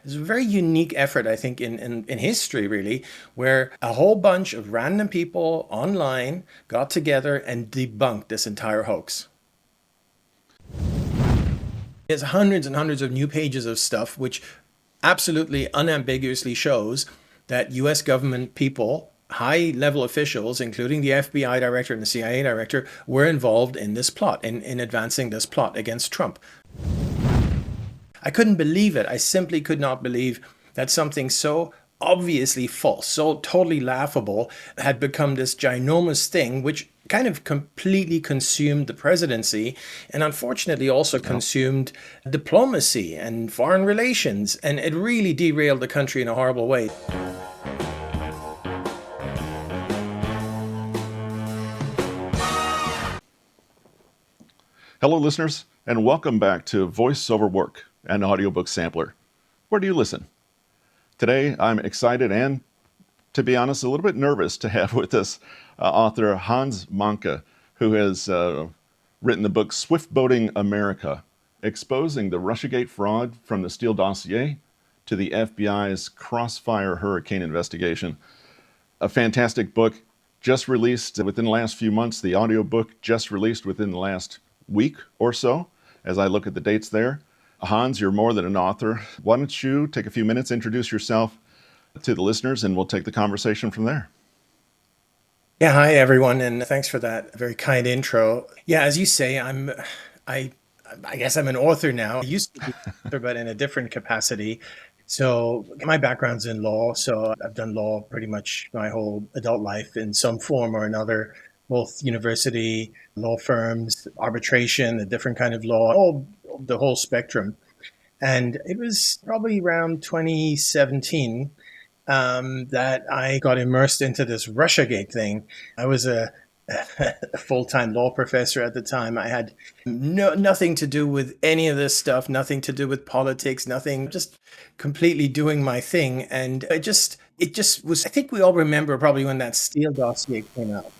It's a very unique effort, I think, in history, really, where a whole bunch of random people online got together and debunked this entire hoax. There's hundreds and hundreds of new pages of stuff which absolutely unambiguously shows that US government people, high level officials, including the FBI director and the CIA director, were involved in this plot, in advancing this plot against Trump. I couldn't believe it. I simply could not believe that something so obviously false, so totally laughable, had become this ginormous thing, which kind of completely consumed the presidency and unfortunately also consumed diplomacy and foreign relations. And it really derailed the country in a horrible way. Hello, listeners, and welcome back to Voiceover Work, an audiobook sampler. Where do you listen? Today, I'm excited and, to be honest, a little bit nervous to have with us author Hans Mahncke, who has written the book Swiftboating America, exposing the Russiagate fraud from the Steele Dossier to the FBI's Crossfire hurricane investigation. A fantastic book, just released within the last few months. The audiobook just released within the last week or so, as I look at the dates there. Hans, you're more than an author. Why don't you take a few minutes, introduce yourself to the listeners, and we'll take the conversation from there. Yeah, hi everyone, and thanks for that very kind intro. Yeah, as you say, I guess I'm an author now. I used to be an author, but in a different capacity. So my background's in law, so I've done law pretty much my whole adult life in some form or another, both university, law firms, arbitration, a different kind of law, the whole spectrum. And it was probably around 2017 that I got immersed into this Russiagate thing. I was a full-time law professor at the time. I had nothing to do with any of this stuff, nothing to do with politics, nothing, just completely doing my thing. And it just was, I think we all remember probably when that Steele Dossier came out.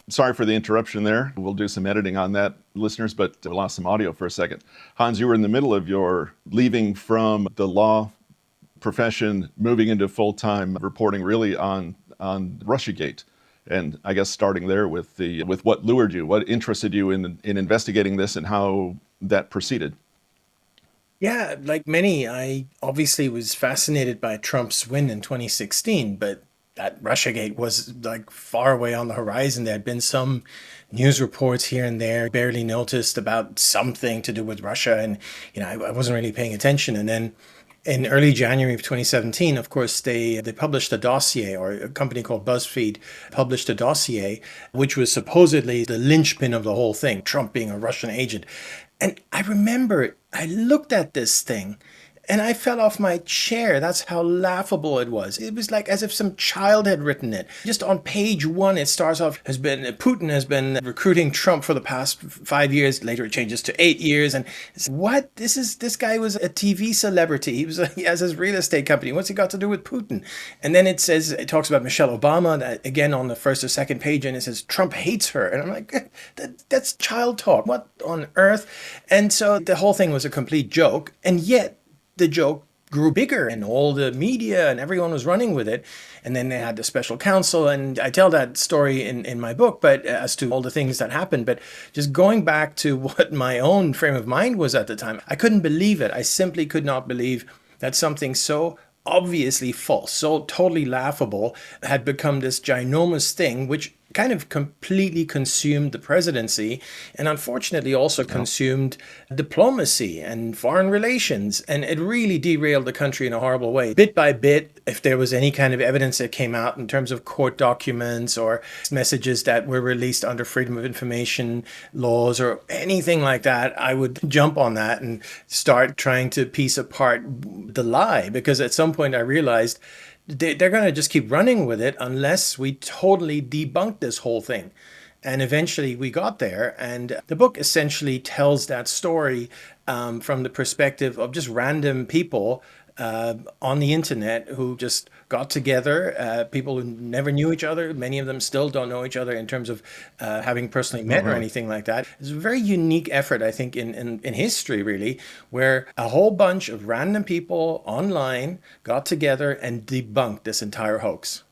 Sorry for the interruption there. We'll do some editing on that, listeners, but we lost some audio for a second. Hans, you were in the middle of your leaving from the law profession, moving into full-time reporting really on Russiagate. And I guess starting there with what lured you, what interested you in investigating this and how that proceeded. Yeah, like many, I obviously was fascinated by Trump's win in 2016, but that Russiagate was like far away on the horizon. There had been some news reports here and there, barely noticed about something to do with Russia. And, I wasn't really paying attention. And then in early January of 2017, of course, they published a dossier, or a company called BuzzFeed published a dossier, which was supposedly the linchpin of the whole thing, Trump being a Russian agent. And I remember I looked at this thing and I fell off my chair. That's how laughable it was. It was like as if some child had written it. Just on page one, it starts off, Putin has been recruiting Trump for the past 5 years. Later it changes to 8 years. And what? This guy was a TV celebrity. He has his real estate company. What's he got to do with Putin? And then it talks about Michelle Obama, again on the first or second page, and it says Trump hates her. And I'm like, that's child talk. What on earth? And so the whole thing was a complete joke. And yet, the joke grew bigger and all the media and everyone was running with it. And then they had the special counsel, and I tell that story in my book, but as to all the things that happened. But just going back to what my own frame of mind was at the time, I couldn't believe it. I simply could not believe that something so obviously false, so totally laughable, had become this ginormous thing, which kind of completely consumed the presidency and unfortunately also consumed diplomacy and foreign relations. And it really derailed the country in a horrible way. Bit by bit, if there was any kind of evidence that came out in terms of court documents or messages that were released under freedom of information laws or anything like that, I would jump on that and start trying to piece apart the lie. Because at some point I realized they're going to just keep running with it unless we totally debunk this whole thing. And eventually we got there. And the book essentially tells that story from the perspective of just random people on the internet who just got together, people who never knew each other. Many of them still don't know each other in terms of having personally Oh, met or really? anything like that. It's a very unique effort, I think, in history, really, where a whole bunch of random people online got together and debunked this entire hoax.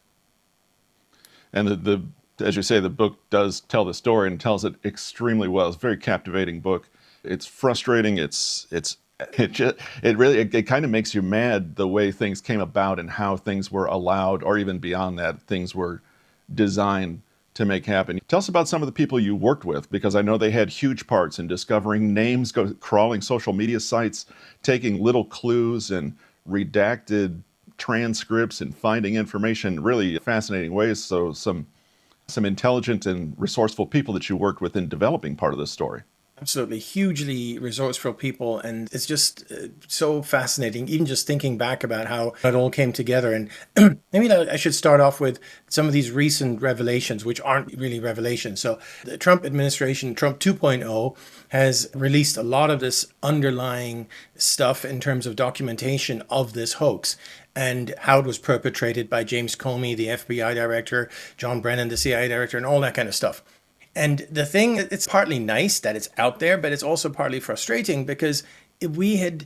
And as you say, the book does tell the story and tells it extremely well. It's a very captivating book. It's frustrating. It kind of makes you mad the way things came about and how things were allowed, or even beyond that, things were designed to make happen. Tell us about some of the people you worked with, because I know they had huge parts in discovering names, crawling social media sites, taking little clues and redacted transcripts and finding information in really fascinating ways. So some intelligent and resourceful people that you worked with in developing part of this story. Absolutely, hugely resourceful people, and it's just so fascinating. Even just thinking back about how it all came together, and maybe I should start off with some of these recent revelations, which aren't really revelations. So, the Trump administration, Trump 2.0, has released a lot of this underlying stuff in terms of documentation of this hoax and how it was perpetrated by James Comey, the FBI director, John Brennan, the CIA director, and all that kind of stuff. And the thing, it's partly nice that it's out there, but it's also partly frustrating because we had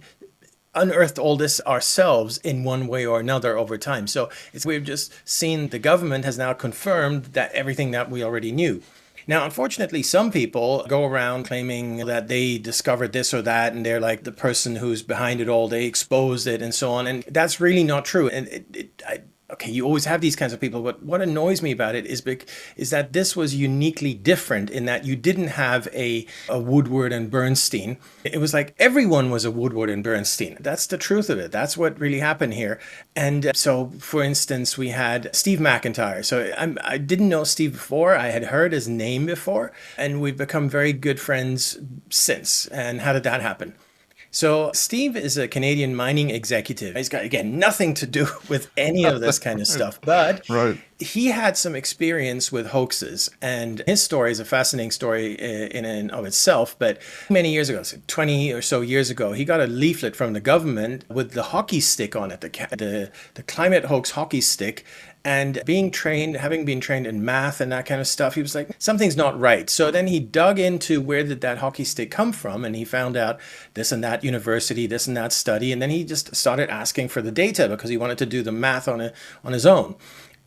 unearthed all this ourselves in one way or another over time. So we've just seen the government has now confirmed that everything that we already knew. Now, unfortunately, some people go around claiming that they discovered this or that, and they're like the person who's behind it all, they exposed it, and so on. And that's really not true. And okay, you always have these kinds of people, but what annoys me about it is that this was uniquely different in that you didn't have a Woodward and Bernstein. It was like everyone was a Woodward and Bernstein. That's the truth of it. That's what really happened here. And so, for instance, we had Steve McIntyre. So I didn't know Steve before. I had heard his name before, and we've become very good friends since. And how did that happen? So, Steve is a Canadian mining executive. He's got, again, nothing to do with any of this kind of stuff, but Right. he had some experience with hoaxes. And his story is a fascinating story in and of itself. But many years ago, so 20 or so years ago, he got a leaflet from the government with the hockey stick on it, the climate hoax hockey stick. And having been trained in math and that kind of stuff, he was like, something's not right. So then he dug into where did that hockey stick come from, and he found out this and that university, this and that study, and then he just started asking for the data because he wanted to do the math on his own.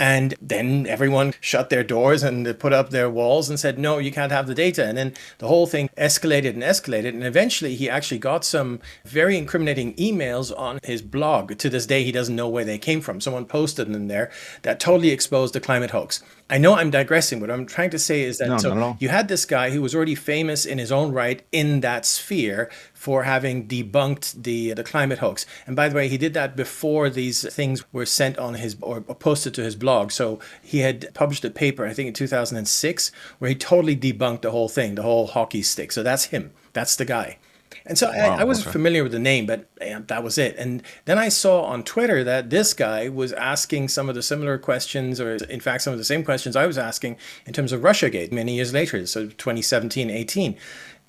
And then everyone shut their doors and put up their walls and said, no, you can't have the data. And then the whole thing escalated and escalated. And eventually he actually got some very incriminating emails on his blog. To this day, he doesn't know where they came from. Someone posted them there that totally exposed the climate hoax. I know I'm digressing. What I'm trying to say is that No, so not at all. you had this guy who was already famous in his own right in that sphere for having debunked the climate hoax. And by the way, he did that before these things were sent on his or posted to his blog. So he had published a paper, I think in 2006, where he totally debunked the whole thing, the whole hockey stick. So that's him. That's the guy. And so I Wow. was Okay. familiar with the name, but that was it. And then I saw on Twitter that this guy was asking some of the similar questions, or in fact, some of the same questions I was asking in terms of Russiagate many years later, so 2017, 18.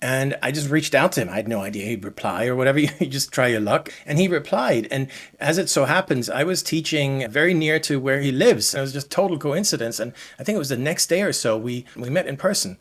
And I just reached out to him. I had no idea he'd reply or whatever. You just try your luck. And he replied. And as it so happens, I was teaching very near to where he lives. It was just total coincidence. And I think it was the next day or so we met in person.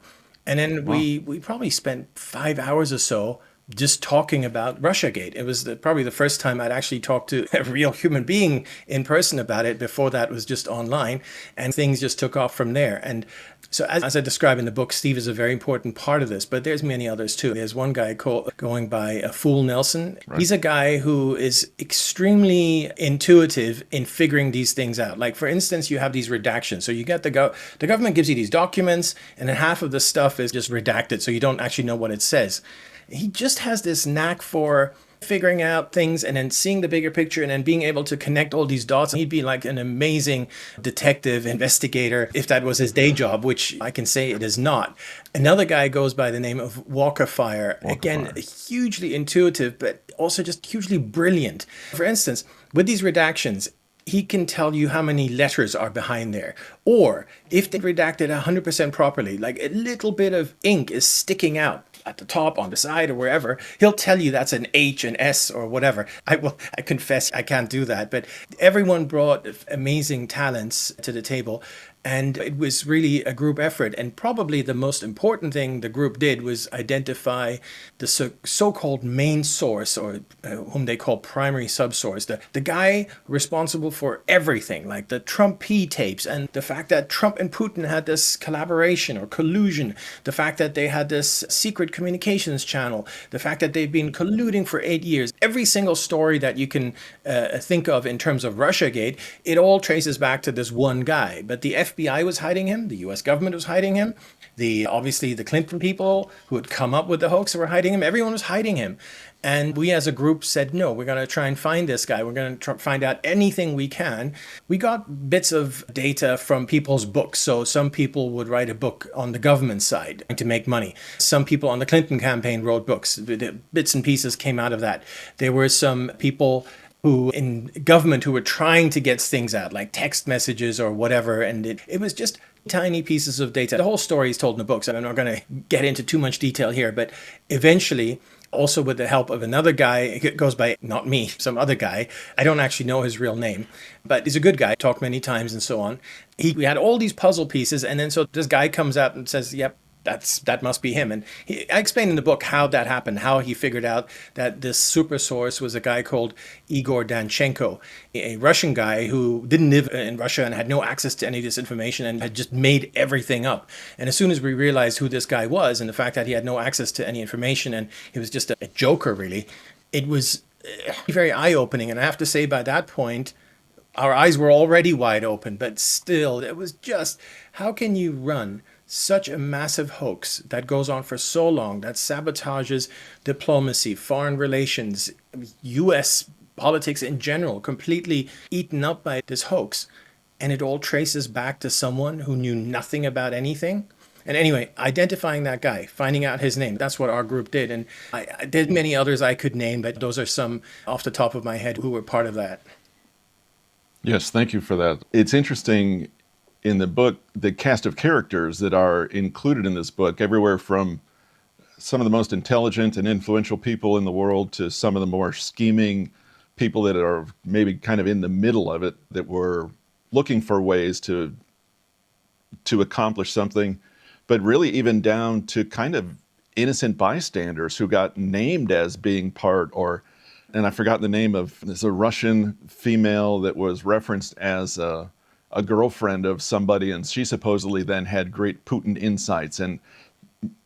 And then Wow. we probably spent 5 hours or so just talking about Russiagate. It was probably the first time I'd actually talked to a real human being in person about it. Before that was just online, and things just took off from there. And so, as I describe in the book, Steve is a very important part of this, but there's many others too. There's one guy going by Fool Nelson. Right. He's a guy who is extremely intuitive in figuring these things out. Like, for instance, you have these redactions. So you get the government gives you these documents, and then half of the stuff is just redacted, so you don't actually know what it says. He just has this knack for figuring out things and then seeing the bigger picture and then being able to connect all these dots. And he'd be like an amazing detective investigator if that was his day job, which I can say it is not. Another guy goes by the name of Fire. Walk of Again, fire. hugely intuitive, but also just hugely brilliant. For instance, with these redactions, he can tell you how many letters are behind there. Or if they redacted 100% properly, like a little bit of ink is sticking out at the top, on the side, or wherever, he'll tell you that's an H, an S, or whatever. I confess I can't do that, but everyone brought amazing talents to the table. And it was really a group effort. And probably the most important thing the group did was identify the so-called main source, or whom they call primary subsource, the guy responsible for everything, like the Trump P tapes, and the fact that Trump and Putin had this collaboration or collusion, the fact that they had this secret communications channel, the fact that they've been colluding for 8 years. Every single story that you can think of in terms of Russiagate, it all traces back to this one guy. But the FBI was hiding him, the US government was hiding him, obviously the Clinton people who had come up with the hoax were hiding him, everyone was hiding him. And we as a group said, no, we're going to try and find this guy. We're going to find out anything we can. We got bits of data from people's books. So some people would write a book on the government side to make money. Some people on the Clinton campaign wrote books. Bits and pieces came out of that. There were some people who in government who were trying to get things out, like text messages or whatever. And it was just tiny pieces of data. The whole story is told in the books. I'm not going to get into too much detail here, but eventually, also with the help of another guy, it goes by, not me, some other guy. I don't actually know his real name, but he's a good guy, talked many times and so on. We had all these puzzle pieces, and then so this guy comes out and says, yep, that must be him. And I explained in the book how that happened, how he figured out that this super source was a guy called Igor Danchenko, a Russian guy who didn't live in Russia and had no access to any of this information and had just made everything up. And as soon as we realized who this guy was and the fact that he had no access to any information and he was just a joker, really, it was very eye-opening. And I have to say, by that point, our eyes were already wide open, but still, it was just, how can you run such a massive hoax that goes on for so long, that sabotages diplomacy, foreign relations, US politics in general, completely eaten up by this hoax, and it all traces back to someone who knew nothing about anything? And anyway, identifying that guy, finding out his name, that's what our group did. And I did many others I could name, but those are some off the top of my head who were part of that. Yes, thank you for that. It's interesting in the book, the cast of characters that are included in this book, everywhere from some of the most intelligent and influential people in the world to some of the more scheming people that are maybe kind of in the middle of it, that were looking for ways to accomplish something, but really even down to kind of innocent bystanders who got named as being part, or, and I forgot the name of, there's a Russian female that was referenced as a girlfriend of somebody, and she supposedly then had great Putin insights. And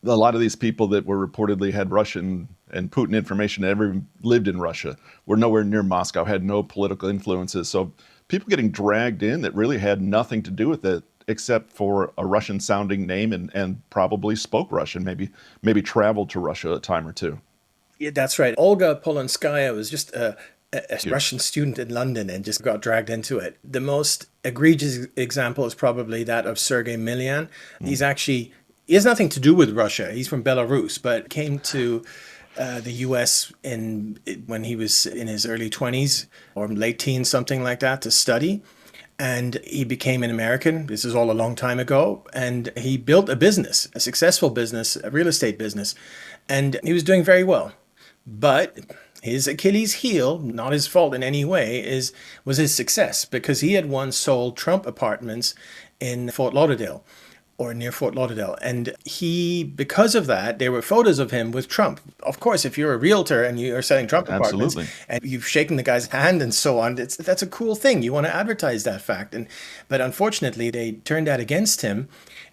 a lot of these people that were reportedly had Russian and Putin information, ever lived in Russia, were nowhere near Moscow, had no political influences. So people getting dragged in that really had nothing to do with it, except for a Russian sounding name, and probably spoke Russian, maybe traveled to Russia a time or two. Yeah, that's right. Olga Polonskaya was just a Russian student in London and just got dragged into it. The most egregious example is probably that of Sergei Milyan. He has nothing to do with Russia. He's from Belarus, but came to the US when he was in his early 20s or late teens, something like that, to study. And he became an American. This is all a long time ago. And he built a business, a successful business, a real estate business. And he was doing very well. But his Achilles heel, not his fault in any way, was his success, because he had once sold Trump apartments in Fort Lauderdale, or near Fort Lauderdale. And because of that, there were photos of him with Trump. Of course, if you're a realtor and you're selling Trump apartments, Absolutely. and you've shaken the guy's hand and so on, that's a cool thing. You want to advertise that fact. But unfortunately, they turned that against him.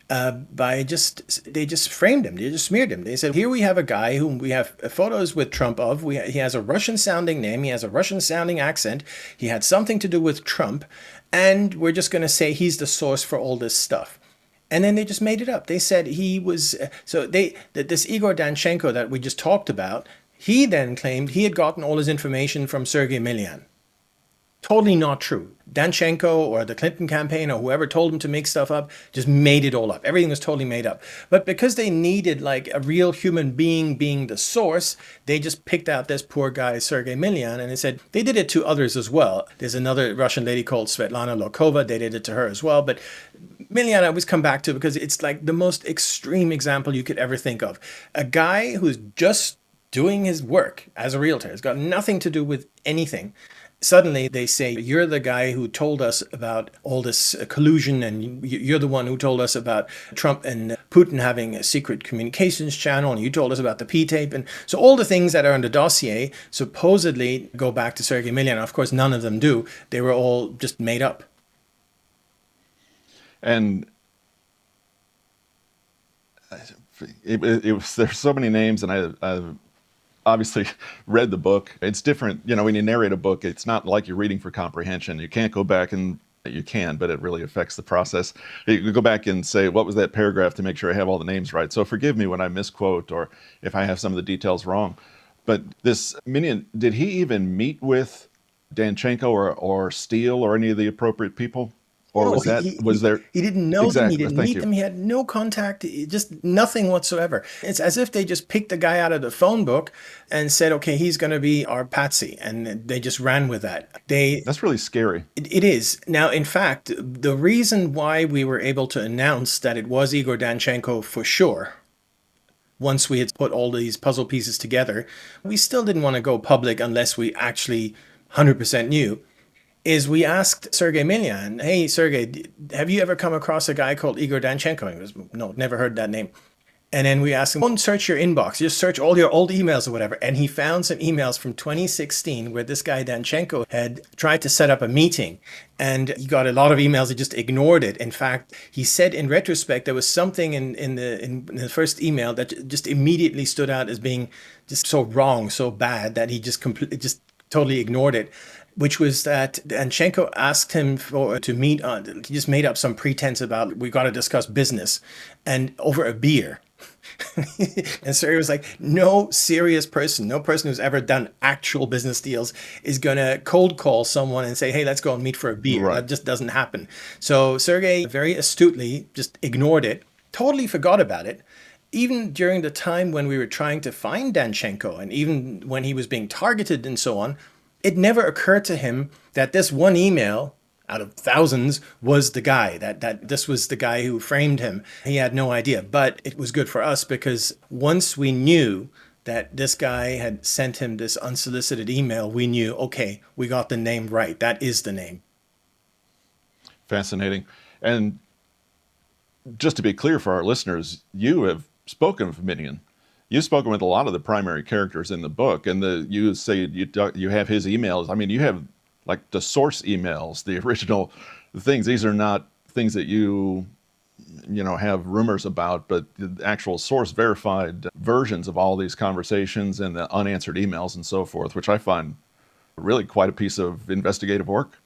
They just framed him. They just smeared him. They said, here we have a guy whom we have photos with Trump of. He has a Russian sounding name. He has a Russian sounding accent. He had something to do with Trump. And we're just going to say he's the source for all this stuff. And then they just made it up. They said he was, this Igor Danchenko that we just talked about, he then claimed he had gotten all his information from Sergei Milyan. Totally not true. Danchenko or the Clinton campaign or whoever told him to make stuff up just made it all up. Everything was totally made up. But because they needed like a real human being the source, they just picked out this poor guy, Sergei Milyan, and they said they did it to others as well. There's another Russian lady called Svetlana Lokova. They did it to her as well. But Milyan I always come back to because it's like the most extreme example you could ever think of. A guy who's just doing his work as a realtor. It's got nothing to do with anything. Suddenly they say, you're the guy who told us about all this collusion, and you're the one who told us about Trump and Putin having a secret communications channel, and you told us about the P-tape. And so all the things that are in the dossier supposedly go back to Sergei Milyan. Of course, none of them do. They were all just made up. And it was, there's so many names, and I obviously read the book. It's different, you know, when you narrate a book, it's not like you're reading for comprehension. You can't go back and you can, but it really affects the process. You can go back and say, what was that paragraph to make sure I have all the names right? So forgive me when I misquote or if I have some of the details wrong. But this Minion, did he even meet with Danchenko or Steele or any of the appropriate people? Or No, was that, was there, he didn't know them. He exactly, didn't thank meet you. them. He had no contact, just nothing whatsoever. It's as if they just picked the guy out of the phone book and said, okay, he's going to be our patsy. And they just ran with that. That's really scary. It is. Now, in fact, the reason why we were able to announce that it was Igor Danchenko for sure, once we had put all these puzzle pieces together, we still didn't want to go public unless we actually 100% knew is we asked Sergei Milyan, hey, Sergei, have you ever come across a guy called Igor Danchenko? And he goes, no, never heard that name. And then we asked him, don't search your inbox, just search all your old emails or whatever. And he found some emails from 2016 where this guy Danchenko had tried to set up a meeting. And he got a lot of emails, he just ignored it. In fact, he said in retrospect, there was something in the first email that just immediately stood out as being just so wrong, so bad that he just totally ignored it, which was that Danchenko asked him to meet on, he just made up some pretense about, we got to discuss business and over a beer. And so he was like, no serious person, no person who's ever done actual business deals is going to cold call someone and say, hey, let's go and meet for a beer. Right. That just doesn't happen. So Sergei very astutely just ignored it, totally forgot about it. Even during the time when we were trying to find Danchenko and even when he was being targeted and so on, it never occurred to him that this one email out of thousands was the guy, that this was the guy who framed him. He had no idea, but it was good for us because once we knew that this guy had sent him this unsolicited email, we knew, okay, we got the name right. That is the name. Fascinating. And just to be clear for our listeners, you have spoken with Minion. You've spoken with a lot of the primary characters in the book, and you say you have his emails. I mean, you have like the source emails, the original things. These are not things that you have rumors about, but the actual source verified versions of all these conversations and the unanswered emails and so forth, which I find really quite a piece of investigative work.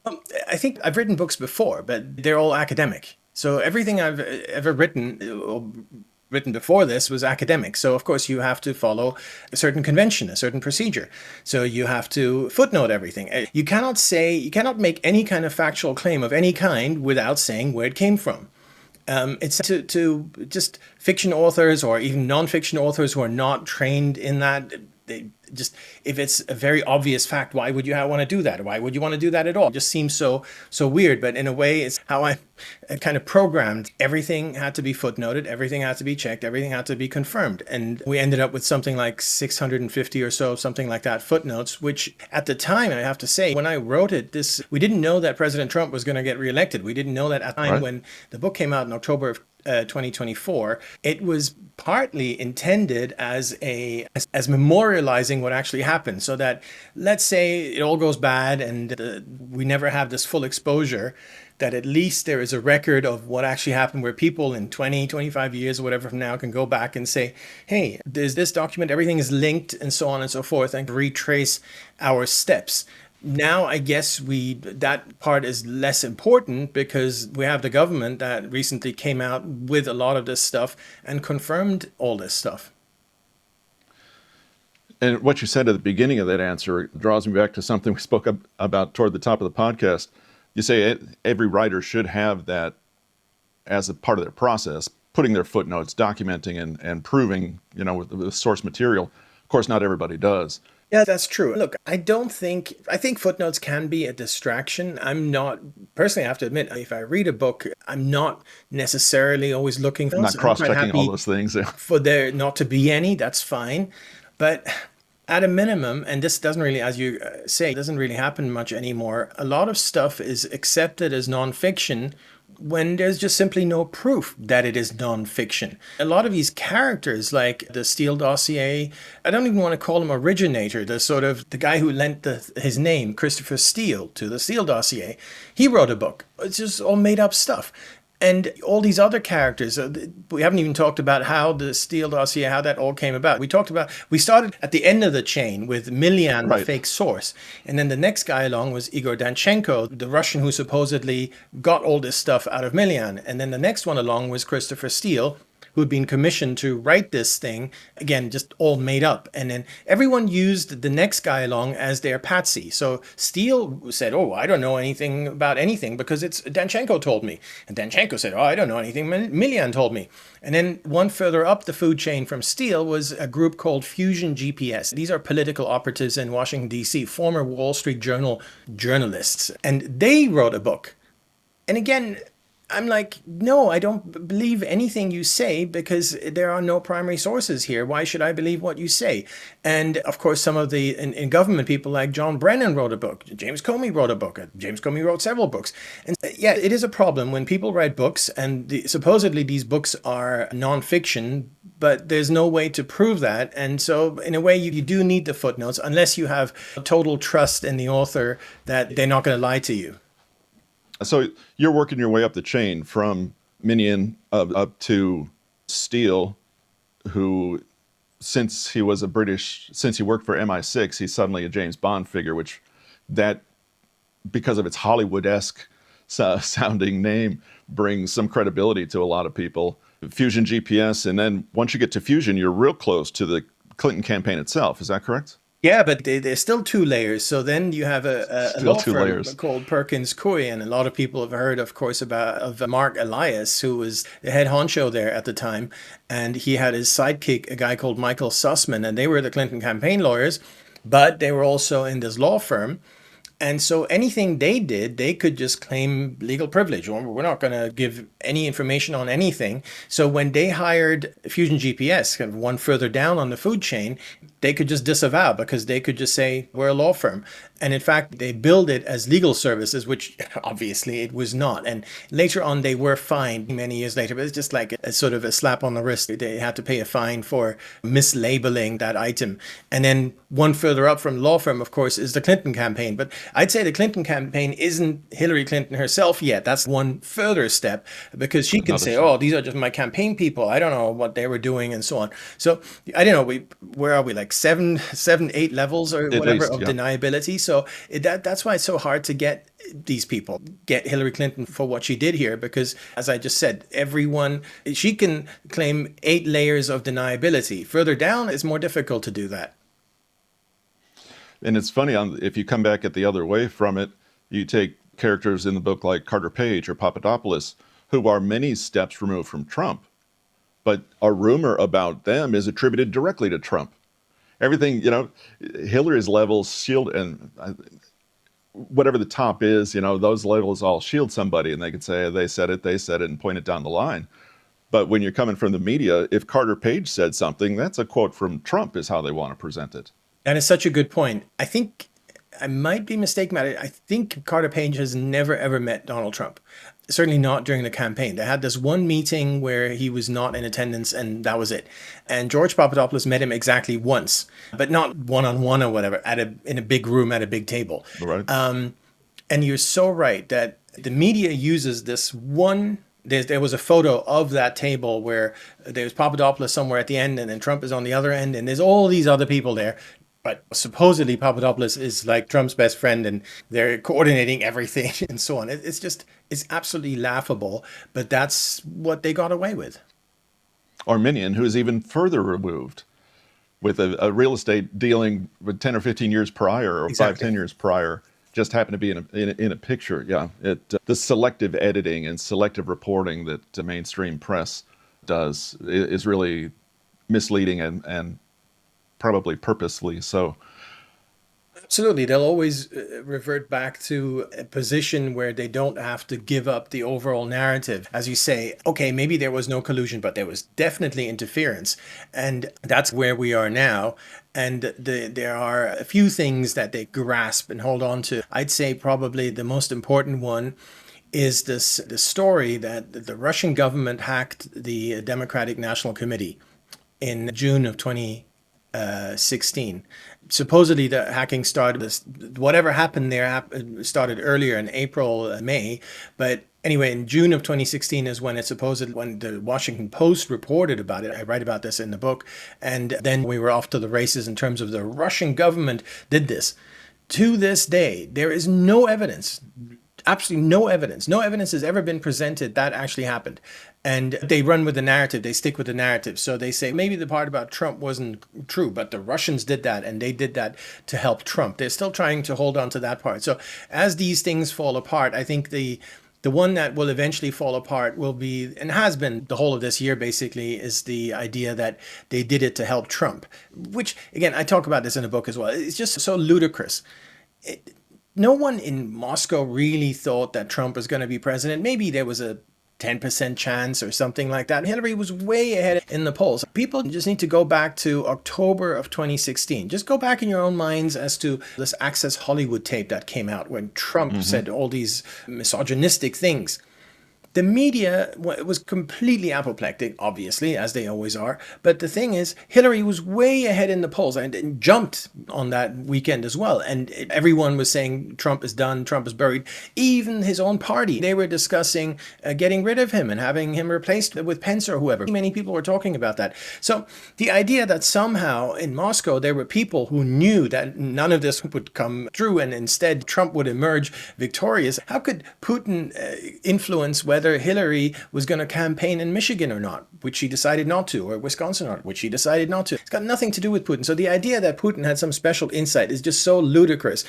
I think I've written books before, but they're all academic. So everything I've ever written before this was academic. So of course you have to follow a certain convention, a certain procedure. So you have to footnote everything. You cannot make any kind of factual claim of any kind without saying where it came from. It's to just fiction authors or even nonfiction authors who are not trained in that. They just, if it's a very obvious fact, why would you want to do that? Why would you want to do that at all? It just seems so weird. But in a way, it's how I kind of programmed. Everything had to be footnoted. Everything had to be checked. Everything had to be confirmed. And we ended up with something like 650 or so, something like that, footnotes, which at the time, I have to say, when I wrote it, we didn't know that President Trump was going to get realected. We didn't know that at the time. Right. When the book came out in October of 2024, it was partly intended as memorializing what actually happened, so that let's say it all goes bad and we never have this full exposure, that at least there is a record of what actually happened, where people in 20, 25 years or whatever from now can go back and say, hey, there's this document, everything is linked and so on and so forth, and retrace our steps. Now, I guess that part is less important because we have the government that recently came out with a lot of this stuff and confirmed all this stuff. And what you said at the beginning of that answer draws me back to something we spoke about toward the top of the podcast. You say every writer should have that as a part of their process, putting their footnotes, documenting and proving, with the source material. Of course, not everybody does. Yeah, that's true. Look, I think footnotes can be a distraction. I'm not, personally, I have to admit, if I read a book, I'm not necessarily always looking for Not those. I'm quite cross-checking all happy those things. for there not to be any. That's fine. But at a minimum, and this doesn't really, as you say, doesn't really happen much anymore, a lot of stuff is accepted as nonfiction when there's just simply no proof that it is nonfiction. A lot of these characters, like the Steele Dossier, I don't even want to call him originator, the sort of the guy who lent his name, Christopher Steele, to the Steele Dossier. He wrote a book. It's just all made up stuff. And all these other characters, we haven't even talked about how the Steele Dossier, how that all came about. We started at the end of the chain with Milyan, the Right. fake source. And then the next guy along was Igor Danchenko, the Russian who supposedly got all this stuff out of Milyan. And then the next one along was Christopher Steele, who'd been commissioned to write this thing, again, just all made up. And then everyone used the next guy along as their patsy. So Steele said, oh, I don't know anything about anything because it's Danchenko told me. And Danchenko said, oh, I don't know anything, Milyan told me. And then one further up the food chain from Steele was a group called Fusion GPS. These are political operatives in Washington, D.C., former Wall Street Journal journalists. And they wrote a book. And again, I'm like, no, I don't believe anything you say because there are no primary sources here. Why should I believe what you say? And of course, some of the in government people like John Brennan wrote a book. James Comey wrote a book. James Comey wrote several books. And yeah, it is a problem when people write books and supposedly these books are nonfiction, but there's no way to prove that. And so in a way, you do need the footnotes unless you have total trust in the author that they're not going to lie to you. So you're working your way up the chain from Minion up to Steele, who, since he worked for MI6, he's suddenly a James Bond figure, which that, because of its Hollywood-esque sounding name, brings some credibility to a lot of people. Fusion GPS, and then once you get to Fusion, you're real close to the Clinton campaign itself. Is that correct? Yeah, but there's still two layers. So then you have a Still law two firm layers. called Perkins Coie, and a lot of people have heard, of course, of Mark Elias, who was the head honcho there at the time, and he had his sidekick, a guy called Michael Sussman, and they were the Clinton campaign lawyers, but they were also in this law firm. And so anything they did, they could just claim legal privilege. We're not going to give any information on anything. So when they hired Fusion GPS, kind of one further down on the food chain, they could just disavow because they could just say, we're a law firm. And in fact, they billed it as legal services, which obviously it was not. And later on, they were fined many years later, but it's just like a sort of a slap on the wrist. They had to pay a fine for mislabeling that item. And then one further up from the law firm, of course, is the Clinton campaign. But I'd say the Clinton campaign isn't Hillary Clinton herself yet. That's one further step because she can say, oh, these are just my campaign people. I don't know what they were doing and so on. So I don't know, where are we, like seven, 8 levels or whatever of deniability? So that's why it's so hard to get these people, get Hillary Clinton for what she did here, because as I just said, she can claim 8 layers of deniability. Further down, it's more difficult to do that. And it's funny, if you come back at the other way from it, you take characters in the book like Carter Page or Papadopoulos, who are many steps removed from Trump, but a rumor about them is attributed directly to Trump. Everything, Hillary's levels shield, and whatever the top is, those levels all shield somebody, and they could say they said it, and point it down the line. But when you're coming from the media, if Carter Page said something, that's a quote from Trump is how they want to present it. That is such a good point. I think I might be mistaken about it. I think Carter Page has never, ever met Donald Trump. Certainly not during the campaign. They had this one meeting where he was not in attendance, and that was it. And George Papadopoulos met him exactly once, but not one-on-one or whatever, in a big room at a big table. Right. And you're so right that the media uses this one. There was a photo of that table where there's Papadopoulos somewhere at the end, and then Trump is on the other end, and there's all these other people there. But supposedly Papadopoulos is like Trump's best friend and they're coordinating everything and so on. It's absolutely laughable, but that's what they got away with. Or Minion, who is even further removed. with a real estate dealing with 10 or 15 years prior, or five, Exactly. 10 years prior, just happened to be in a picture. Yeah, the selective editing and selective reporting that the mainstream press does is really misleading and probably purposely so. Absolutely. They'll always revert back to a position where they don't have to give up the overall narrative. As you say, okay, maybe there was no collusion, but there was definitely interference. And that's where we are now. And there are a few things that they grasp and hold on to. I'd say probably the most important one is the story that the Russian government hacked the Democratic National Committee in June of 2016. Supposedly, the hacking started, whatever happened there started earlier in April, May. But anyway, in June of 2016 is when when the Washington Post reported about it. I write about this in the book. And then we were off to the races in terms of the Russian government did this. To this day, there is no evidence, absolutely no evidence. No evidence has ever been presented that actually happened. And they run with the narrative, they stick with the narrative. So they say maybe the part about Trump wasn't true, but the Russians did that and they did that to help Trump. They're still trying to hold on to that part. So as these things fall apart, I think the one that will eventually fall apart will be, and has been the whole of this year basically, is the idea that they did it to help Trump, which again, I talk about this in the book as well. It's just so ludicrous. No one in Moscow really thought that Trump was going to be president. Maybe there was a 10% chance or something like that. Hillary was way ahead in the polls. People just need to go back to October of 2016. Just go back in your own minds as to this Access Hollywood tape that came out when Trump said all these misogynistic things. The media was completely apoplectic, obviously, as they always are. But the thing is, Hillary was way ahead in the polls and jumped on that weekend as well. And everyone was saying Trump is done, Trump is buried. Even his own party, they were discussing getting rid of him and having him replaced with Pence or whoever. Many people were talking about that. So the idea that somehow in Moscow there were people who knew that none of this would come true and instead Trump would emerge victorious. How could Putin influence whether Hillary was going to campaign in Michigan or not, which she decided not to, or Wisconsin or not, which she decided not to? It's got nothing to do with Putin. So the idea that Putin had some special insight is just so ludicrous.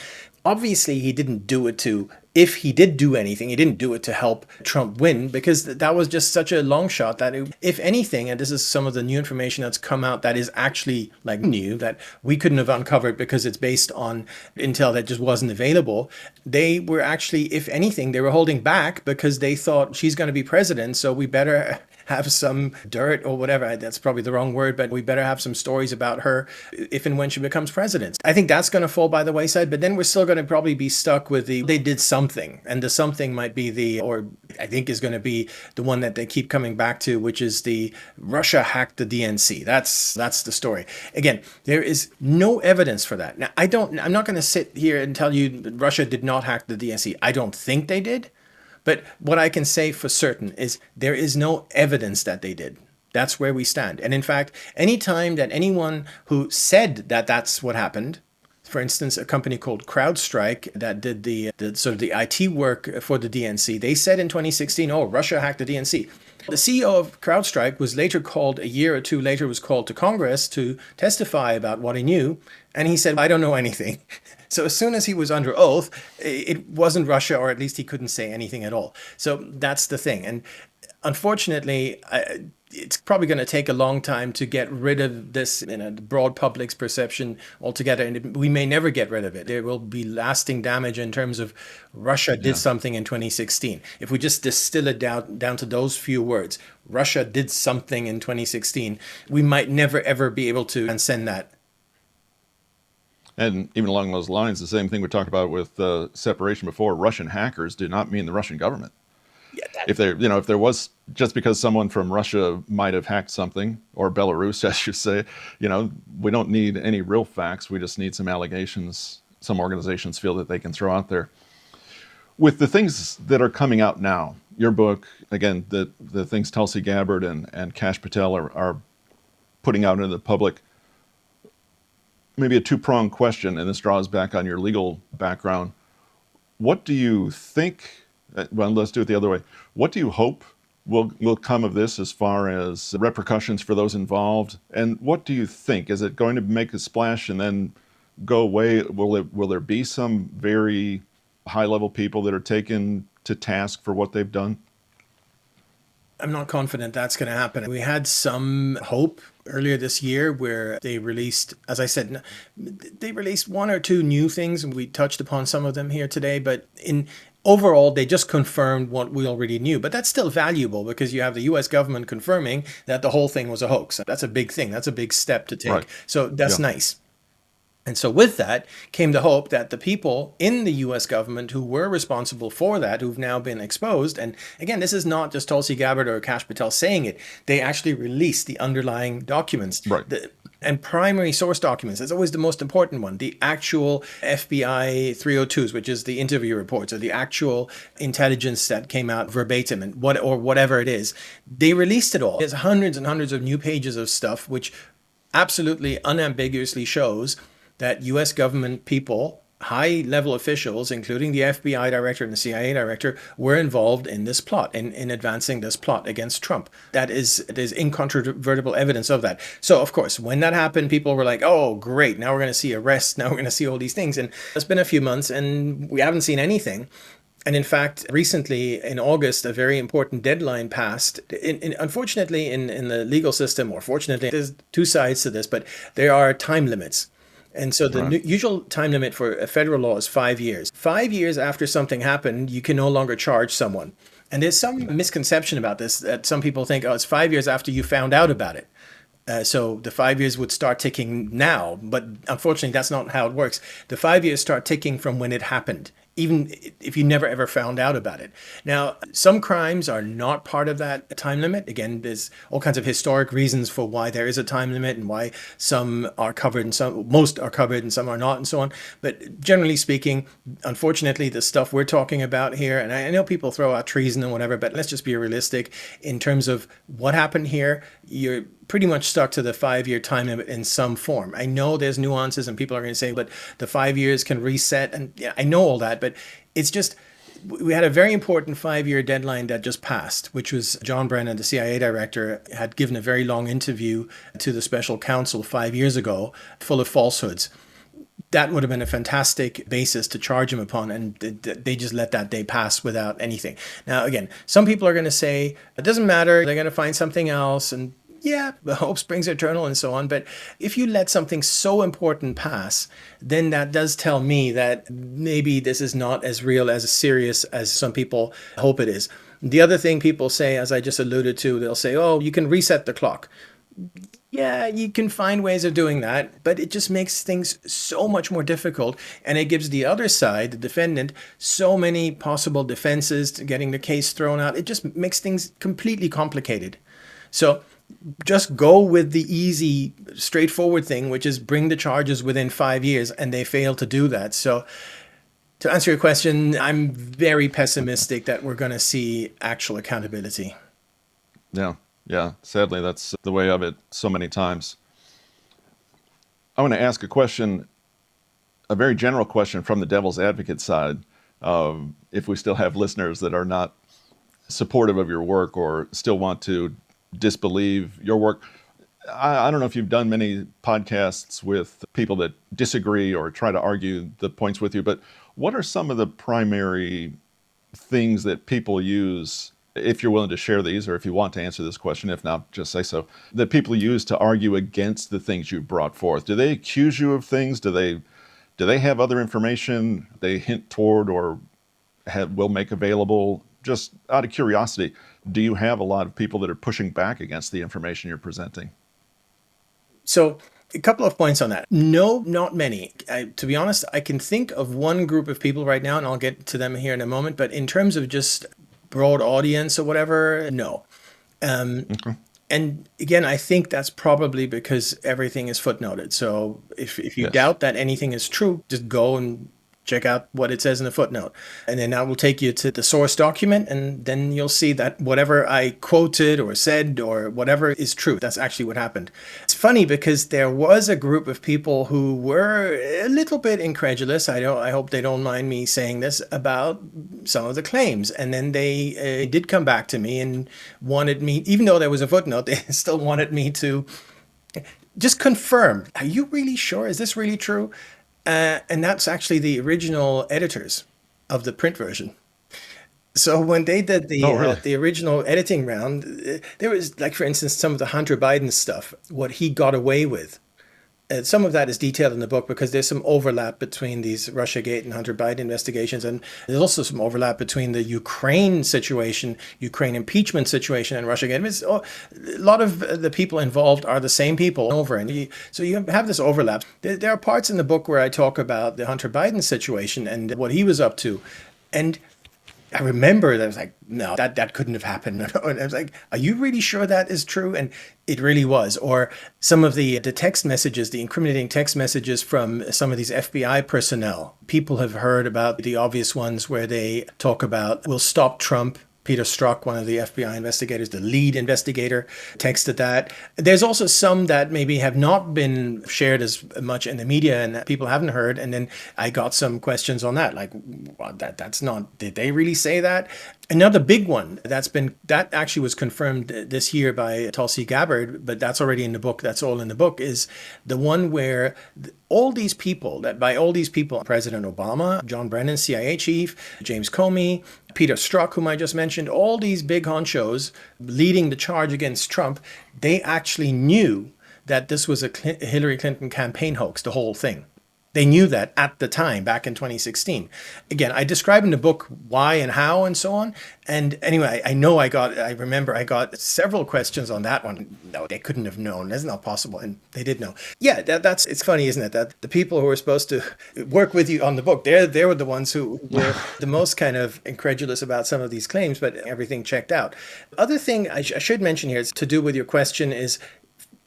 Obviously, he didn't do it to, if he did do anything, he didn't do it to help Trump win, because that was just such a long shot that if anything, and this is some of the new information that's come out that is actually like new, that we couldn't have uncovered because it's based on intel that just wasn't available. They were actually, if anything, they were holding back because they thought she's going to be president, so we better have some dirt or whatever. That's probably the wrong word, but we better have some stories about her if and when she becomes president. I think that's going to fall by the wayside, but then we're still going to probably be stuck with they did something, and the something might be or I think is going to be the one that they keep coming back to, which is the Russia hacked the DNC. That's the story. Again, there is no evidence for that. Now, I'm not going to sit here and tell you that Russia did not hack the DNC. I don't think they did. But what I can say for certain is there is no evidence that they did. That's where we stand. And in fact, any time that anyone who said that that's what happened, for instance, a company called CrowdStrike that did the sort of the IT work for the DNC, they said in 2016, oh, Russia hacked the DNC. The CEO of CrowdStrike was later called, a year or two later, was called to Congress to testify about what he knew. And he said, I don't know anything. So as soon as he was under oath, it wasn't Russia, or at least he couldn't say anything at all. So that's the thing. And unfortunately, it's probably going to take a long time to get rid of this in a broad public's perception altogether. And we may never get rid of it. There will be lasting damage in terms of Russia did something in 2016. If we just distill it down to those few words, Russia did something in 2016, we might never, ever be able to transcend that. And even along those lines, the same thing we talked about with separation before, Russian hackers do not mean the Russian government. Yeah, If there was, just because someone from Russia might have hacked something, or Belarus, I should say, we don't need any real facts. We just need some allegations some organizations feel that they can throw out there. With the things that are coming out now, your book, again, the things Tulsi Gabbard and Kash Patel are putting out into the public, maybe a two-pronged question, and this draws back on your legal background. What do you think, well, let's do it the other way. What do you hope will come of this as far as repercussions for those involved? And what do you think? Is it going to make a splash and then go away? Will there be some very high level people that are taken to task for what they've done? I'm not confident that's going to happen. We had some hope earlier this year where they released, as I said, they released one or two new things, and we touched upon some of them here today. But in overall, they just confirmed what we already knew. But that's still valuable because you have the U.S. government confirming that the whole thing was a hoax. That's a big thing. That's a big step to Right. take. So that's Yeah. nice. And so with that came the hope that the people in the US government who were responsible for that, who've now been exposed, and again, this is not just Tulsi Gabbard or Kash Patel saying it, they actually released the underlying documents. Right. And primary source documents, that's always the most important one. The actual FBI 302s, which is the interview reports, or the actual intelligence that came out verbatim and whatever it is, they released it all. There's hundreds and hundreds of new pages of stuff, which absolutely unambiguously shows that US government people, high level officials, including the FBI director and the CIA director, were involved in this plot, in advancing this plot against Trump. There's incontrovertible evidence of that. So, of course, when that happened, people were like, oh, great, now we're going to see arrests, now we're going to see all these things. And it's been a few months and we haven't seen anything. And in fact, recently in August, a very important deadline passed. Unfortunately, in the legal system, or fortunately, there's two sides to this, but there are time limits. And so the Right. usual time limit for a federal law is 5 years. 5 years after something happened, you can no longer charge someone. And there's some misconception about this that some people think, oh, it's 5 years after you found out about it. So the 5 years would start ticking now, but unfortunately, that's not how it works. The 5 years start ticking from when it happened, even if you never ever found out about it. Now, some crimes are not part of that time limit. Again, there's all kinds of historic reasons for why there is a time limit and why some are covered and most are covered and some are not, and so on. But generally speaking, unfortunately, the stuff we're talking about here, and I know people throw out treason and whatever, but let's just be realistic in terms of what happened here. You're pretty much stuck to the 5 year time limit in some form. I know there's nuances and people are going to say, but the 5 years can reset. And yeah, I know all that, but it's just, we had a very important 5 year deadline that just passed, which was John Brennan, the CIA director, had given a very long interview to the special counsel 5 years ago, full of falsehoods. That would have been a fantastic basis to charge him upon, and they just let that day pass without anything. Now, again, some people are going to say, it doesn't matter, they're going to find something else, and yeah, the hope springs eternal and so on. But if you let something so important pass, then that does tell me that maybe this is not as real, as serious as some people hope it is. The other thing people say, as I just alluded to, they'll say, oh, you can reset the clock. Yeah, you can find ways of doing that, but it just makes things so much more difficult. And it gives the other side, the defendant, so many possible defenses to getting the case thrown out. It just makes things completely complicated. So just go with the easy, straightforward thing, which is bring the charges within 5 years, and they fail to do that. So to answer your question, I'm very pessimistic that we're going to see actual accountability. Yeah. Yeah. Sadly, that's the way of it so many times. I want to ask a question, a very general question from the devil's advocate side. If we still have listeners that are not supportive of your work or still want to disbelieve your work, I don't know if you've done many podcasts with people that disagree or try to argue the points with you, but what are some of the primary things that people use, if you're willing to share these, or if you want to answer this question, if not, just say so, that people use to argue against the things you've brought forth? Do they accuse you of things? Do they have other information they hint toward or will make available? Just out of curiosity, do you have a lot of people that are pushing back against the information you're presenting? So a couple of points on that. No, not many. To be honest, I can think of one group of people right now, and I'll get to them here in a moment. But in terms of just broad audience or whatever, no. Okay. And again, I think that's probably because everything is footnoted. So if you Yes. doubt that anything is true, just go and check out what it says in the footnote. And then that will take you to the source document, and then you'll see that whatever I quoted or said or whatever is true. That's actually what happened. It's funny because there was a group of people who were a little bit incredulous. I hope they don't mind me saying this about some of the claims. And then they did come back to me and wanted me, even though there was a footnote, they still wanted me to just confirm. Are you really sure? Is this really true? And that's actually the original editors of the print version. So when they did Oh, really? the original editing round, there was, like, for instance, some of the Hunter Biden stuff, what he got away with. Some of that is detailed in the book because there's some overlap between these Russiagate and Hunter Biden investigations. And there's also some overlap between the Ukraine situation, Ukraine impeachment situation, and Russiagate. A lot of the people involved are the same people over. And so you have this overlap. There are parts in the book where I talk about the Hunter Biden situation and what he was up to. And I remember that I was like, no, that couldn't have happened. And I was like, are you really sure that is true? And it really was. Or some of the text messages, the incriminating text messages from some of these FBI personnel. People have heard about the obvious ones where they talk about, we'll stop Trump. Peter Strzok, one of the FBI investigators, the lead investigator, texted that. There's also some that maybe have not been shared as much in the media and that people haven't heard. And then I got some questions on that, like, well, that's not, did they really say that? Another big one that actually was confirmed this year by Tulsi Gabbard, but that's already in the book. That's all in the book, is the one where all these people, President Obama, John Brennan, CIA chief, James Comey, Peter Strzok, whom I just mentioned, all these big honchos leading the charge against Trump, they actually knew that this was a Hillary Clinton campaign hoax, the whole thing. They knew that at the time, back in 2016. Again, I describe in the book why and how and so on. And anyway, I remember I got several questions on that one. No, they couldn't have known. That's not possible. And they did know. Yeah, it's funny, isn't it? That the people who were supposed to work with you on the book, they were the ones who were the most kind of incredulous about some of these claims, but everything checked out. Other thing I should mention here is to do with your question is,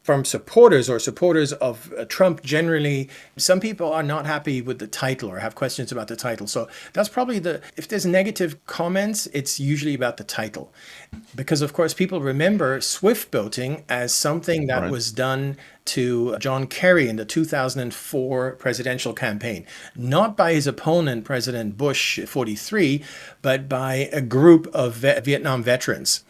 from supporters of Trump generally, some people are not happy with the title or have questions about the title. So that's probably if there's negative comments, it's usually about the title. Because, of course, people remember Swiftboating as something that was done to John Kerry in the 2004 presidential campaign, not by his opponent, President Bush 43, but by a group of Vietnam veterans.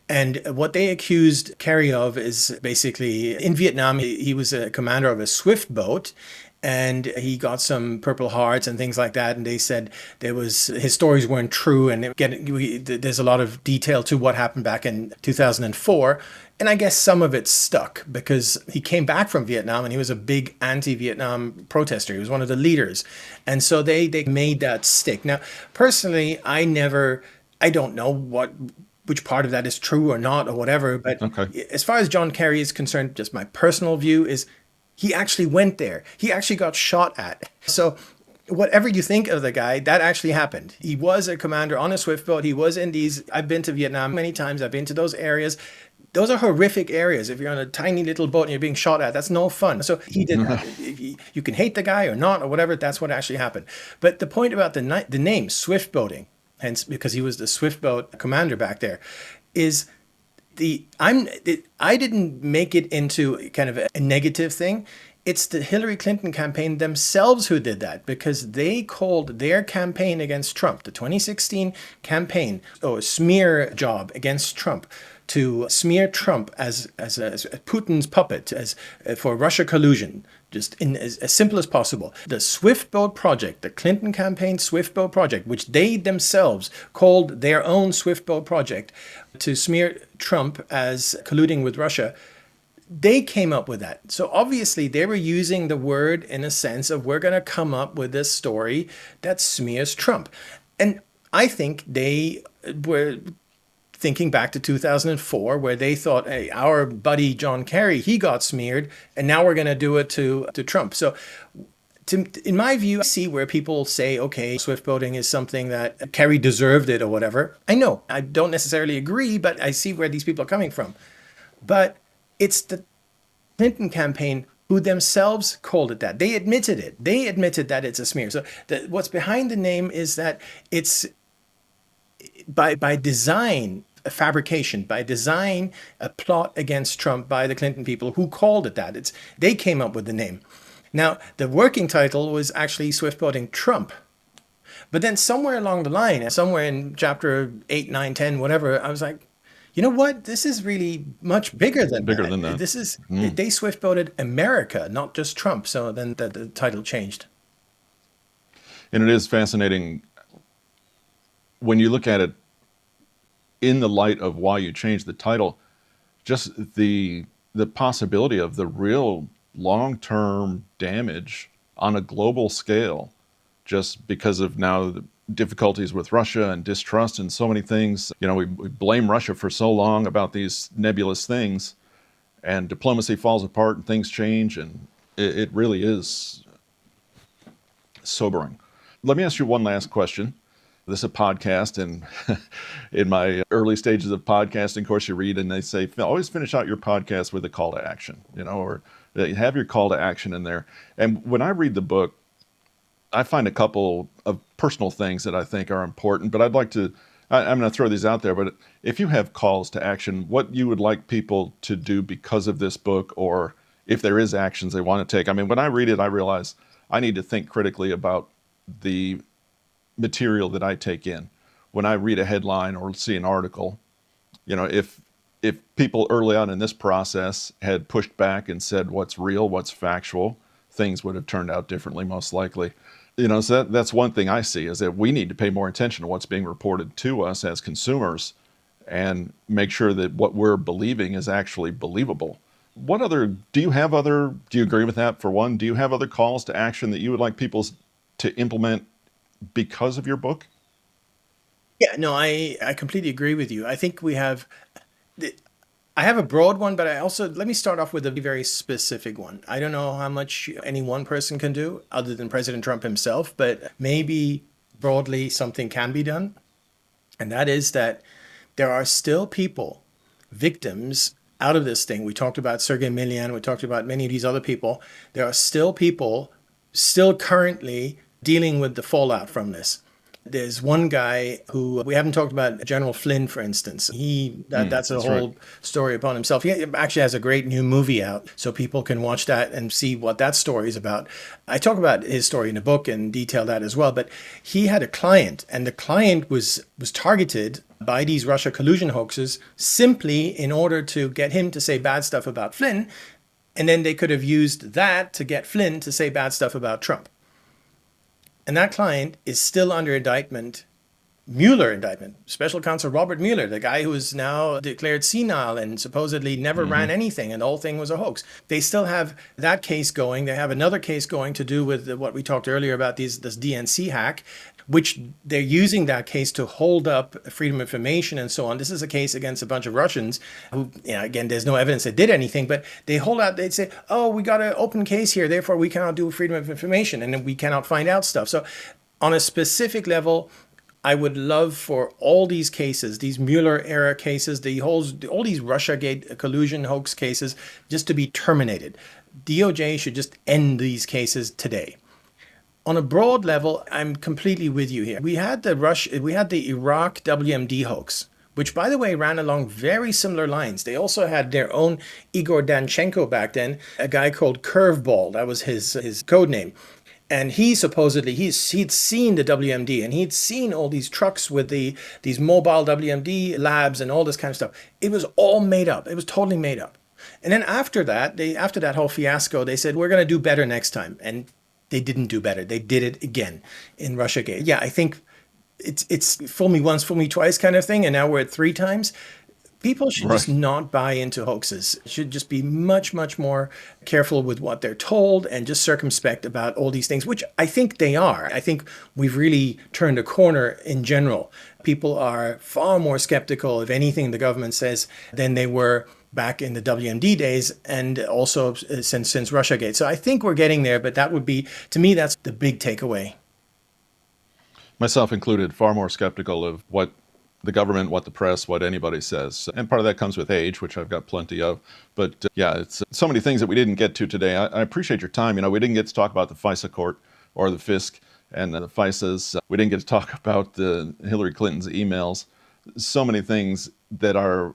And what they accused Kerry of is basically, in Vietnam, he was a commander of a swift boat, and he got some Purple Hearts and things like that. And they said his stories weren't true, and there's a lot of detail to what happened back in 2004. And I guess some of it stuck because he came back from Vietnam and he was a big anti-Vietnam protester. He was one of the leaders. And so they made that stick. Now, personally, I don't know which part of that is true or not or whatever. But as far as John Kerry is concerned, just my personal view is he actually went there. He actually got shot at. So whatever you think of the guy, that actually happened. He was a commander on a swift boat. He was in I've been to Vietnam many times. I've been to those areas. Those are horrific areas. If you're on a tiny little boat and you're being shot at, that's no fun. So he did that. You can hate the guy or not or whatever. That's what actually happened. But the point about the name, Swiftboating, hence because he was the swift boat commander back there, is I didn't make it into kind of a negative thing. It's the Hillary Clinton campaign themselves who did that, because they called their campaign against Trump, the 2016 campaign, a smear job against Trump, to smear Trump as Putin's puppet, for Russia collusion, just in as simple as possible. The Swiftboat Project, the Clinton campaign Swiftboat Project, which they themselves called their own Swiftboat Project, to smear Trump as colluding with Russia, they came up with that. So obviously they were using the word in a sense of, we're going to come up with this story that smears Trump. And I think they were thinking back to 2004, where they thought, hey, our buddy John Kerry, he got smeared, and now we're going to do it to Trump. So in my view, I see where people say, okay, swiftboating is something that Kerry deserved it or whatever. I know, I don't necessarily agree, but I see where these people are coming from. But it's the Clinton campaign who themselves called it that. They admitted it. They admitted that it's a smear. So what's behind the name is that it's by design a fabrication, by design a plot against Trump by the Clinton people who called it that. They came up with the name. Now, the working title was actually Swiftboating Trump. But then somewhere along the line, somewhere in chapter 8, 9, 10, whatever, I was like, you know what? This is really much bigger than Bigger that. than that. They swiftboated America, not just Trump. So then the title changed. And it is fascinating when you look at it in the light of why you changed the title, just the possibility of the real long-term damage on a global scale, just because of now the difficulties with Russia and distrust and so many things. You know, we blame Russia for so long about these nebulous things, and diplomacy falls apart and things change, and it really is sobering. Let me ask you one last question. This is a podcast, and in my early stages of podcasting, of course, you read and they say, always finish out your podcast with a call to action, you know, or have your call to action in there. And when I read the book, I find a couple of personal things that I think are important, but I'm going to throw these out there, but if you have calls to action, what you would like people to do because of this book, or if there is actions they want to take. I mean, when I read it, I realize I need to think critically about the material that I take in. When I read a headline or see an article, you know, if people early on in this process had pushed back and said what's real, what's factual, things would have turned out differently, most likely. You know, so that's one thing I see, is that we need to pay more attention to what's being reported to us as consumers and make sure that what we're believing is actually believable. Do you agree with that, for one? Do you have other calls to action that you would like people to implement because of your book? Yeah, no, I completely agree with you. I think I have a broad one, but let me start off with a very specific one. I don't know how much any one person can do other than President Trump himself, but maybe broadly something can be done. And that is that there are still people, victims out of this thing. We talked about Sergei Milian, we talked about many of these other people. There are still people still currently dealing with the fallout from this. There's one guy who we haven't talked about, General Flynn, for instance. That's a That's right. whole story upon himself. He actually has a great new movie out, so people can watch that and see what that story is about. I talk about his story in the book and detail that as well. But he had a client, and the client was targeted by these Russia collusion hoaxes simply in order to get him to say bad stuff about Flynn, and then they could have used that to get Flynn to say bad stuff about Trump. And that client is still under indictment, Mueller indictment, special counsel Robert Mueller, the guy who is now declared senile and supposedly never ran anything, and the whole thing was a hoax. They still have that case going. They have another case going to do with what we talked earlier about this DNC hack, which they're using that case to hold up freedom of information and so on. This is a case against a bunch of Russians who, you know, again, there's no evidence they did anything, but they'd say, oh, we got an open case here, therefore we cannot do freedom of information, and then we cannot find out stuff. So on a specific level, I would love for all these cases, these Mueller era cases, all these Russiagate collusion hoax cases, just to be terminated. DOJ should just end these cases today. On a broad level, I'm completely with you here. We had the Iraq WMD hoax, which, by the way, ran along very similar lines. They also had their own Igor Danchenko back then, a guy called Curveball. That was his code name. And he supposedly, he'd seen the WMD, and he'd seen all these trucks with these mobile WMD labs and all this kind of stuff. It was all made up. It was totally made up. And then after that whole fiasco, they said, we're going to do better next time. And they didn't do better. They did it again in Russiagate. Yeah, I think it's fool me once, fool me twice kind of thing. And now we're at 3 times. People should just Right. not buy into hoaxes. Should just be much, much more careful with what they're told and just circumspect about all these things, which I think they are. I think we've really turned a corner in general. People are far more skeptical of anything the government says than they were back in the WMD days, and also since Russiagate. So I think we're getting there, but that would be, to me, that's the big takeaway. Myself included, far more skeptical of what the government, what the press, what anybody says. And part of that comes with age, which I've got plenty of. But yeah, it's so many things that we didn't get to today. I appreciate your time. We didn't get to talk about the FISA court or the FISC and the FISAs. We didn't get to talk about the Hillary Clinton's emails. So many things that are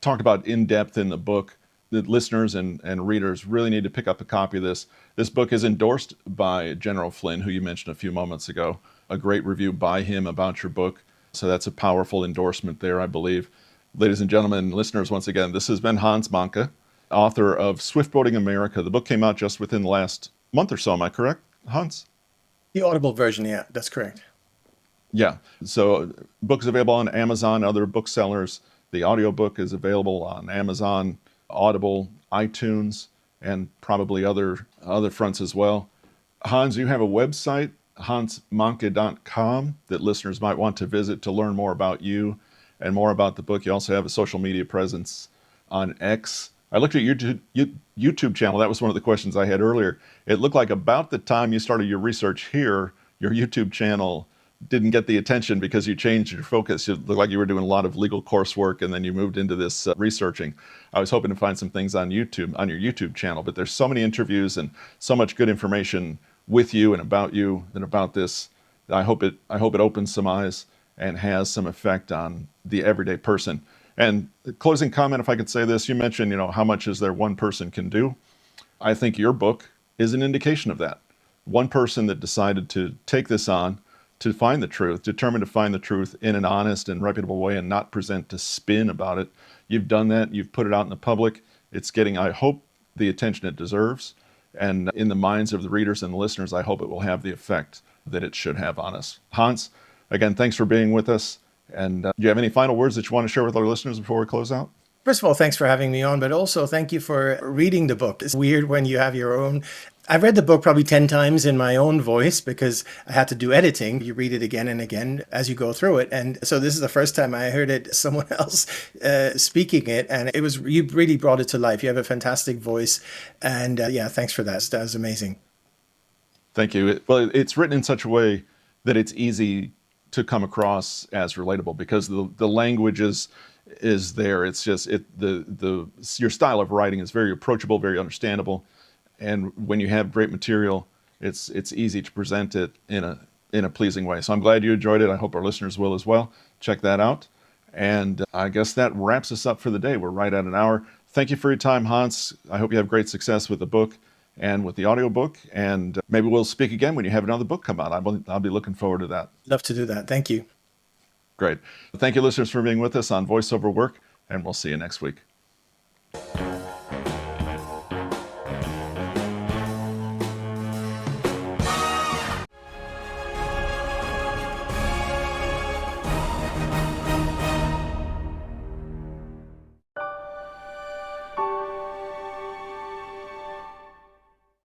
talked about in depth in the book. The listeners and readers really need to pick up a copy of this. This book is endorsed by General Flynn, who you mentioned a few moments ago. A great review by him about your book. So that's a powerful endorsement there, I believe. Ladies and gentlemen, listeners, once again, this has been Hans Mahncke, author of Swiftboating America. The book came out just within the last month or so. Am I correct, Hans? The Audible version, yeah, that's correct. Yeah. So book is available on Amazon, other booksellers. The audiobook is available on Amazon, Audible, iTunes, and probably other fronts as well. Hans, you have a website, hansmahncke.com, that listeners might want to visit to learn more about you and more about the book. You also have a social media presence on X. I looked at your YouTube channel. That was one of the questions I had earlier. It looked like about the time you started your research here, your YouTube channel didn't get the attention because you changed your focus. It looked like you were doing a lot of legal coursework, and then you moved into this researching. I was hoping to find some things on YouTube, on your YouTube channel, but there's so many interviews and so much good information with you and about this. I hope it opens some eyes and has some effect on the everyday person. And closing comment, if I could say this, you mentioned, how much is there one person can do? I think your book is an indication of that. One person that decided to take this on, to find the truth, determined to find the truth in an honest and reputable way and not present a spin about it. You've done that. You've put it out in the public. It's getting, I hope, the attention it deserves. And in the minds of the readers and the listeners, I hope it will have the effect that it should have on us. Hans, again, thanks for being with us. And do you have any final words that you want to share with our listeners before we close out? First of all, thanks for having me on, but also thank you for reading the book. It's weird when you have your own. I've read the book probably 10 times in my own voice because I had to do editing. You read it again and again as you go through it. And so this is the first time I heard it, someone else speaking it. And you really brought it to life. You have a fantastic voice. And yeah, thanks for that. That was amazing. Thank you. Well, it's written in such a way that it's easy to come across as relatable because the language is there. It's just your style of writing is very approachable, very understandable, and when you have great material, it's easy to present it in a pleasing way. So I'm glad you enjoyed it. I hope our listeners will as well. Check that out, and I guess that wraps us up for the day. We're right at an hour. Thank you for your time, Hans. I hope you have great success with the book and with the audiobook, and maybe we'll speak again when you have another book come out. I'll be looking forward to that. Love to do that. Thank you. Great. Thank you, listeners, for being with us on Voiceover Work, and we'll see you next week.